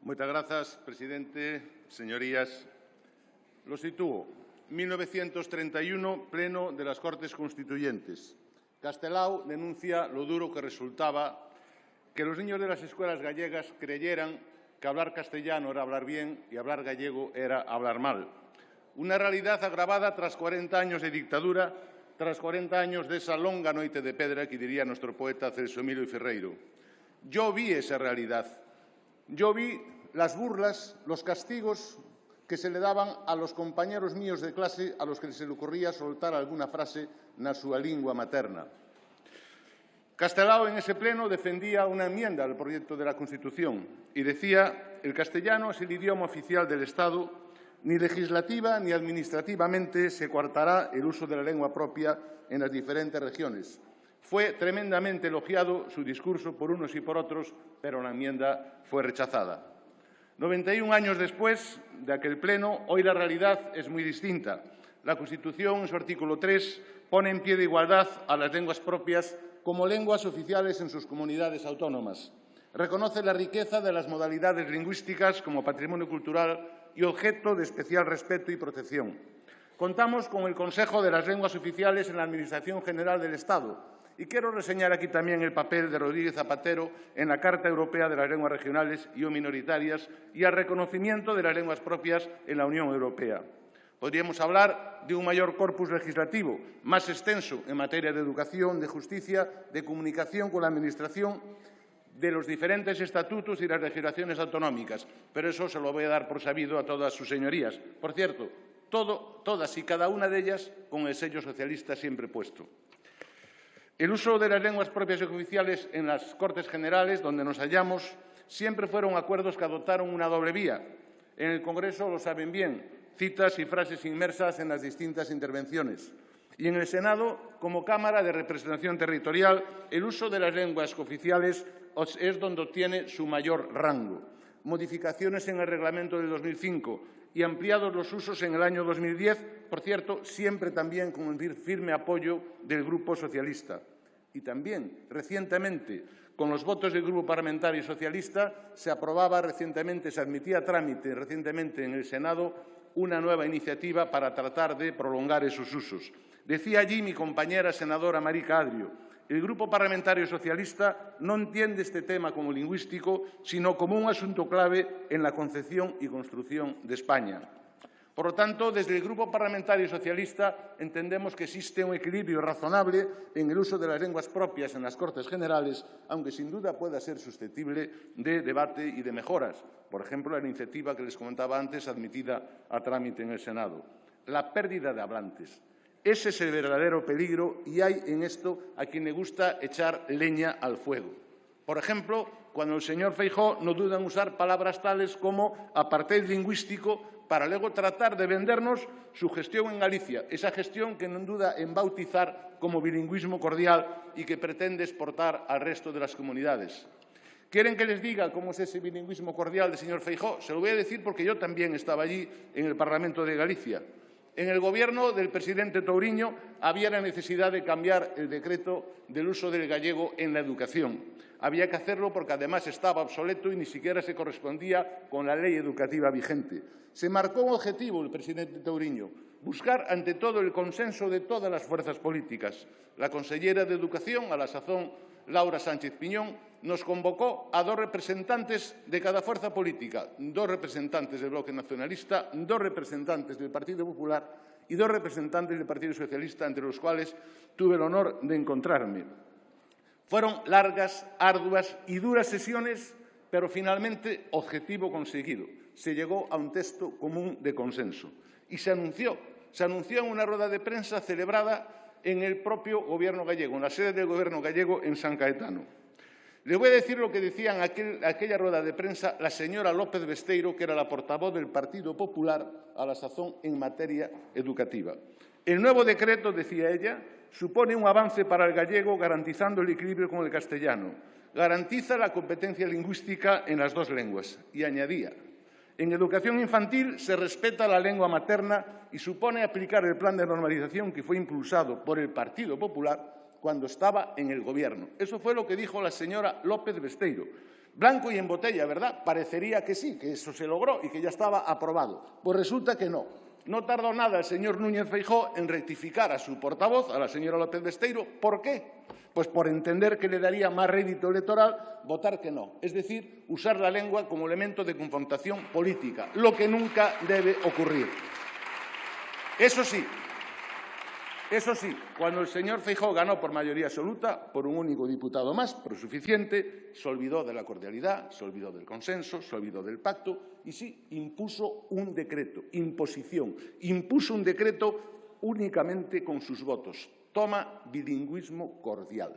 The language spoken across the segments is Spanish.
Moitas grazas, presidente. Señorías, lo sitúo. 1931, pleno de las Cortes Constituyentes. Castelao denuncia lo duro que resultaba que los niños de las escuelas gallegas creyeran que hablar castellano era hablar bien y hablar gallego era hablar mal. Una realidad agravada tras 40 años de dictadura, tras 40 años de esa longa noite de pedra que diría nuestro poeta Celso Emilio Ferreiro. Yo vi esa realidad. Yo vi las burlas, los castigos que se le daban a los compañeros míos de clase a los que se le ocurría soltar alguna frase na súa lingua materna. Castelao en ese pleno defendía una enmienda al proyecto de la Constitución y decía: el castellano es el idioma oficial del Estado, ni legislativa ni administrativamente se coartará el uso de la lengua propia en las diferentes regiones. Fue tremendamente elogiado su discurso por unos y por otros, pero la enmienda fue rechazada. 91 años después de aquel pleno, hoy la realidad es muy distinta. La Constitución, en su artículo 3, pone en pie de igualdad a las lenguas propias como lenguas oficiales en sus comunidades autónomas. Reconoce la riqueza de las modalidades lingüísticas como patrimonio cultural y objeto de especial respeto y protección. Contamos con el Consejo de las Lenguas Oficiales en la Administración General del Estado. Y quiero reseñar aquí también el papel de Rodríguez Zapatero en la Carta Europea de las Lenguas Regionales y o Minoritarias y al reconocimiento de las lenguas propias en la Unión Europea. Podríamos hablar de un mayor corpus legislativo, más extenso en materia de educación, de justicia, de comunicación con la Administración, de los diferentes estatutos y las legislaciones autonómicas. Pero eso se lo voy a dar por sabido a todas sus señorías. Por cierto, todas y cada una de ellas con el sello socialista siempre puesto. El uso de las lenguas propias y oficiales en las Cortes Generales, donde nos hallamos, siempre fueron acuerdos que adoptaron una doble vía. En el Congreso lo saben bien, citas y frases inmersas en las distintas intervenciones. Y en el Senado, como Cámara de Representación Territorial, el uso de las lenguas oficiales es donde tiene su mayor rango. Modificaciones en el reglamento del 2005 y ampliados los usos en el año 2010, por cierto, siempre también con el firme apoyo del Grupo Socialista. Y también, recientemente, con los votos del Grupo Parlamentario Socialista, se aprobaba recientemente, se admitía a trámite recientemente en el Senado una nueva iniciativa para tratar de prolongar esos usos. Decía allí mi compañera senadora Marica Adrio: el Grupo Parlamentario Socialista no entiende este tema como lingüístico, sino como un asunto clave en la concepción y construcción de España. Por lo tanto, desde el Grupo Parlamentario Socialista entendemos que existe un equilibrio razonable en el uso de las lenguas propias en las Cortes Generales, aunque sin duda pueda ser susceptible de debate y de mejoras. Por ejemplo, la iniciativa que les comentaba antes, admitida a trámite en el Senado. La pérdida de hablantes. Ese es el verdadero peligro y hay en esto a quien le gusta echar leña al fuego. Por ejemplo, cuando el señor Feijóo no duda en usar palabras tales como apartheid lingüístico para luego tratar de vendernos su gestión en Galicia, esa gestión que no duda en bautizar como bilingüismo cordial y que pretende exportar al resto de las comunidades. ¿Quieren que les diga cómo es ese bilingüismo cordial del señor Feijóo? Se lo voy a decir porque yo también estaba allí en el Parlamento de Galicia. En el Gobierno del presidente Touriño había la necesidad de cambiar el decreto del uso del gallego en la educación. Había que hacerlo porque además estaba obsoleto y ni siquiera se correspondía con la ley educativa vigente. Se marcó un objetivo el presidente Touriño: buscar ante todo el consenso de todas las fuerzas políticas. La consellera de Educación, a la sazón Laura Sánchez Piñón, nos convocó a 2 representantes de cada fuerza política, 2 representantes del Bloque Nacionalista, 2 representantes del Partido Popular y 2 representantes del Partido Socialista, entre los cuales tuve el honor de encontrarme. Fueron largas, arduas y duras sesiones, pero finalmente objetivo conseguido. Se llegó a un texto común de consenso y se anunció en una rueda de prensa celebrada en el propio Gobierno gallego, en la sede del Gobierno gallego en San Caetano. Les voy a decir lo que decía en aquella rueda de prensa la señora López Besteiro, que era la portavoz del Partido Popular a la sazón en materia educativa. El nuevo decreto, decía ella, supone un avance para el gallego garantizando el equilibrio con el castellano. Garantiza la competencia lingüística en las 2 lenguas. Y añadía: en educación infantil se respeta la lengua materna y supone aplicar el plan de normalización que fue impulsado por el Partido Popular cuando estaba en el Gobierno. Eso fue lo que dijo la señora López Besteiro. Blanco y en botella, ¿verdad? Parecería que sí, que eso se logró y que ya estaba aprobado. Pues resulta que no. No tardó nada el señor Núñez Feijóo en rectificar a su portavoz, a la señora López Besteiro. ¿Por qué? Pues por entender que le daría más rédito electoral votar que no. Es decir, usar la lengua como elemento de confrontación política, lo que nunca debe ocurrir. Eso sí, cuando el señor Feijóo ganó por mayoría absoluta, por un único diputado más, pero suficiente, se olvidó de la cordialidad, se olvidó del consenso, se olvidó del pacto y sí, impuso un decreto, imposición, impuso un decreto únicamente con sus votos. Toma bilingüismo cordial.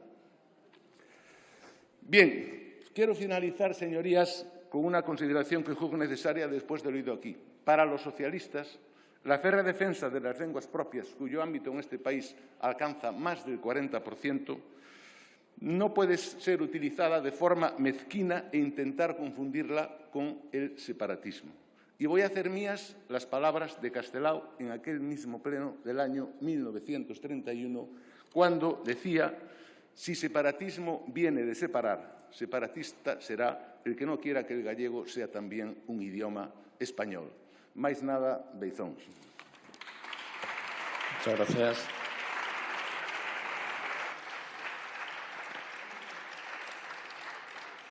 Bien, quiero finalizar, señorías, con una consideración que juzgo necesaria después de lo oído aquí. Para los socialistas, la férrea defensa de las lenguas propias, cuyo ámbito en este país alcanza más del 40%, no puede ser utilizada de forma mezquina e intentar confundirla con el separatismo. Y voy a hacer mías las palabras de Castelao en aquel mismo pleno del año 1931, cuando decía: si separatismo viene de separar, separatista será el que no quiera que el gallego sea también un idioma español. Máis nada, beizóns. Muchas gracias.